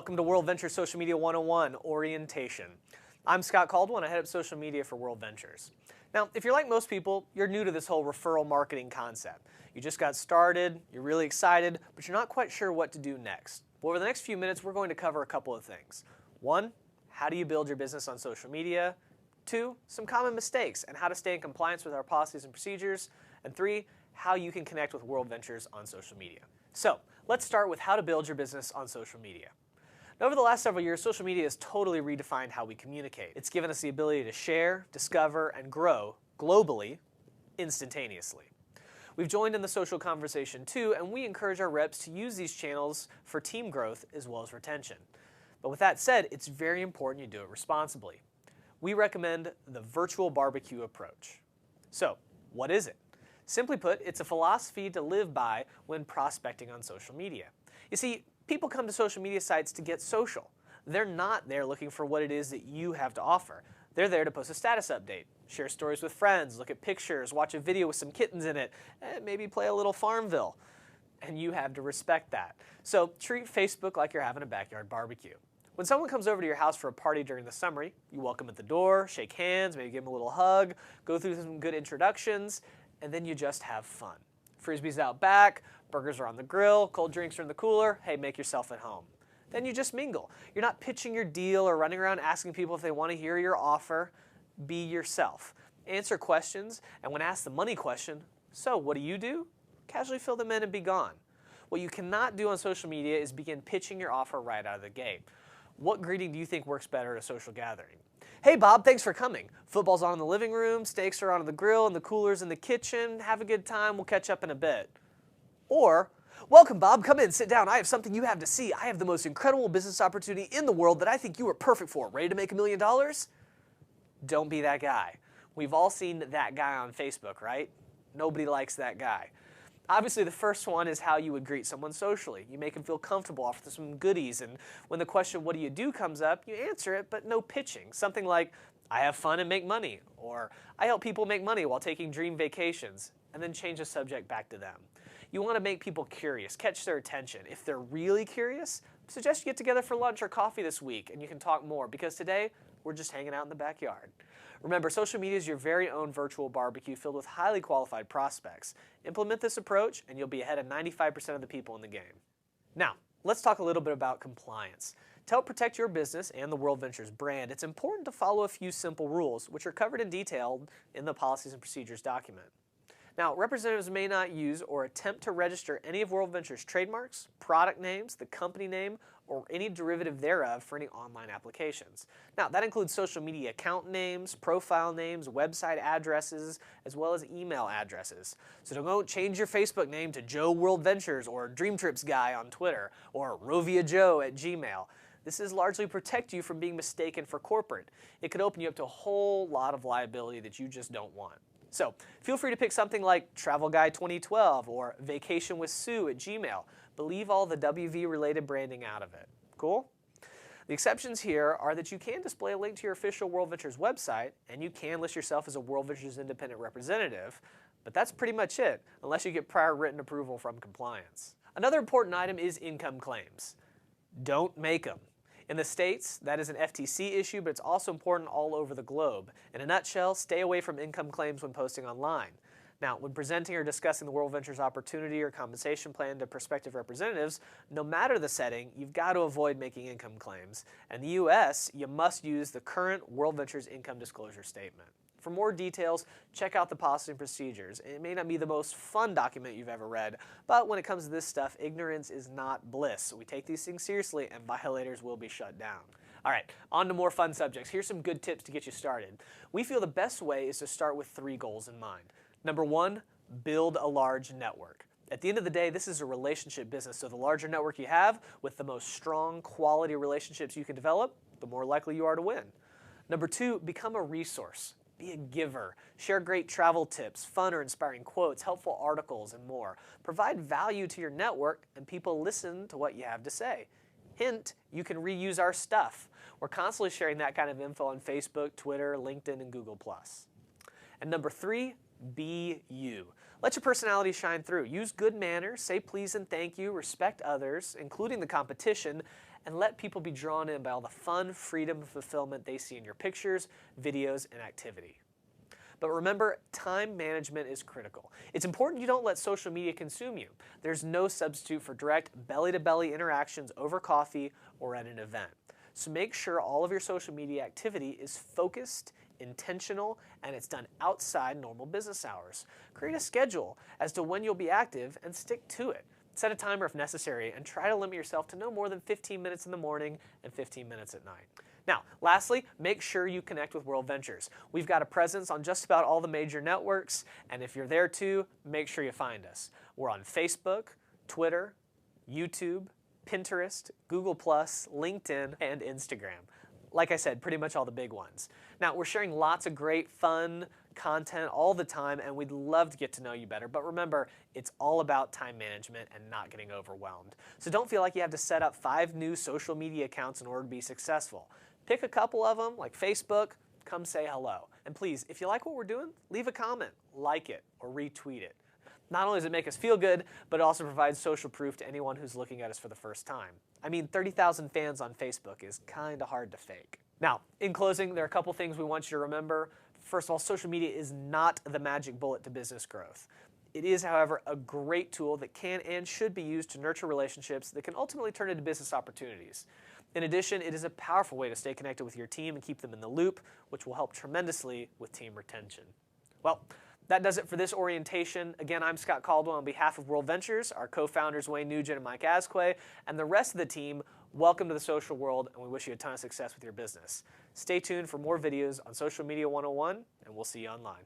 Welcome to WorldVentures Social Media 101 Orientation. I'm Scott Caldwell and I head up social media for WorldVentures. Now, if you're like most people, you're new to this whole referral marketing concept. You just got started, you're really excited, but you're not quite sure what to do next. Well, over the next few minutes, we're going to cover a couple of things. One, how do you build your business on social media? Two, some common mistakes and how to stay in compliance with our policies and procedures. And three, how you can connect with WorldVentures on social media. So, let's start with how to build your business on social media. Now, over the last several years, social media has totally redefined how we communicate. It's given us the ability to share, discover, and grow globally, instantaneously. We've joined in the social conversation too, and we encourage our reps to use these channels for team growth as well as retention. But with that said, it's very important you do it responsibly. We recommend the virtual barbecue approach. So, what is it? Simply put, it's a philosophy to live by when prospecting on social media. You see, people come to social media sites to get social. They're not there looking for what it is that you have to offer. They're there to post a status update, share stories with friends, look at pictures, watch a video with some kittens in it, and maybe play a little Farmville. And you have to respect that. So treat Facebook like you're having a backyard barbecue. When someone comes over to your house for a party during the summer, you welcome at the door, shake hands, maybe give them a little hug, go through some good introductions, and then you just have fun. Frisbee's out back, burgers are on the grill, cold drinks are in the cooler, hey, make yourself at home. Then you just mingle. You're not pitching your deal or running around asking people if they want to hear your offer. Be yourself. Answer questions, and when asked the money question, so what do? Casually fill them in and be gone. What you cannot do on social media is begin pitching your offer right out of the gate. What greeting do you think works better at a social gathering? Hey Bob, thanks for coming. Football's on in the living room, steaks are on the grill, and the cooler's in the kitchen. Have a good time, we'll catch up in a bit. Or, welcome Bob, come in, sit down. I have something you have to see. I have the most incredible business opportunity in the world that I think you are perfect for. Ready to make $1 million? Don't be that guy. We've all seen that guy on Facebook, right? Nobody likes that guy. Obviously, the first one is how you would greet someone socially. You make them feel comfortable, offer them some goodies, and when the question, what do, comes up, you answer it, but no pitching. Something like, I have fun and make money, or I help people make money while taking dream vacations, and then change the subject back to them. You want to make people curious, catch their attention. If they're really curious, suggest you get together for lunch or coffee this week, and you can talk more, because today, we're just hanging out in the backyard. Remember, social media is your very own virtual barbecue filled with highly qualified prospects. Implement this approach and you'll be ahead of 95% of the people in the game. Now, let's talk a little bit about compliance. To help protect your business and the WorldVentures brand, it's important to follow a few simple rules, which are covered in detail in the Policies and Procedures document. Now, representatives may not use or attempt to register any of WorldVentures' trademarks, product names, the company name, or any derivative thereof for any online applications. Now, that includes social media account names, profile names, website addresses, as well as email addresses. So don't change your Facebook name to Joe WorldVentures or Dream Trips Guy on Twitter or Rovia Joe at Gmail. This is largely to protect you from being mistaken for corporate. It could open you up to a whole lot of liability that you just don't want. So feel free to pick something like Travel Guy 2012 or Vacation with Sue at Gmail, but leave all the WV related branding out of it. Cool? The exceptions here are that you can display a link to your official WorldVentures website and you can list yourself as a WorldVentures independent representative, but that's pretty much it, unless you get prior written approval from compliance. Another important item is income claims. Don't make them. In the States, that is an FTC issue, but it's also important all over the globe. In a nutshell, stay away from income claims when posting online. Now, when presenting or discussing the WorldVentures opportunity or compensation plan to prospective representatives, no matter the setting, you've got to avoid making income claims. In the U.S., you must use the current WorldVentures income disclosure statement. For more details, check out the Policies and Procedures. It may not be the most fun document you've ever read, but when it comes to this stuff, ignorance is not bliss. We take these things seriously and violators will be shut down. All right, on to more fun subjects. Here's some good tips to get you started. We feel the best way is to start with 3 goals in mind. Number 1, build a large network. At the end of the day, this is a relationship business, so the larger network you have, with the most strong quality relationships you can develop, the more likely you are to win. Number 2, become a resource. Be a giver. Share great travel tips, fun or inspiring quotes, helpful articles, and more. Provide value to your network, and people listen to what you have to say. Hint, you can reuse our stuff. We're constantly sharing that kind of info on Facebook, Twitter, LinkedIn, and Google+. And number 3, be you. Let your personality shine through. Use good manners, say please and thank you, respect others, including the competition, and let people be drawn in by all the fun, freedom, and fulfillment they see in your pictures, videos, and activity. But remember, time management is critical. It's important you don't let social media consume you. There's no substitute for direct belly-to-belly interactions over coffee or at an event. So make sure all of your social media activity is focused, intentional, and it's done outside normal business hours. Create a schedule as to when you'll be active and stick to it. Set a timer if necessary and try to limit yourself to no more than 15 minutes in the morning and 15 minutes at night. Now, lastly, make sure you connect with WorldVentures. We've got a presence on just about all the major networks, and if you're there too, make sure you find us. We're on Facebook, Twitter, YouTube, Pinterest, Google+, LinkedIn, and Instagram. Like I said, pretty much all the big ones. Now, we're sharing lots of great fun content all the time, and we'd love to get to know you better. But remember, it's all about time management and not getting overwhelmed. So don't feel like you have to set up 5 new social media accounts in order to be successful. Pick a couple of them, like Facebook, come say hello. And please, if you like what we're doing, leave a comment, like it, or retweet it. Not only does it make us feel good, but it also provides social proof to anyone who's looking at us for the first time. I mean, 30,000 fans on Facebook is kind of hard to fake. Now, in closing, there are a couple things we want you to remember. First of all, social media is not the magic bullet to business growth. It is, however, a great tool that can and should be used to nurture relationships that can ultimately turn into business opportunities. In addition, it is a powerful way to stay connected with your team and keep them in the loop, which will help tremendously with team retention. Well, that does it for this orientation. Again, I'm Scott Caldwell on behalf of WorldVentures, our co-founders Wayne Nugent and Mike Asquay, and the rest of the team. Welcome to the social world, and we wish you a ton of success with your business. Stay tuned for more videos on Social Media 101, and we'll see you online.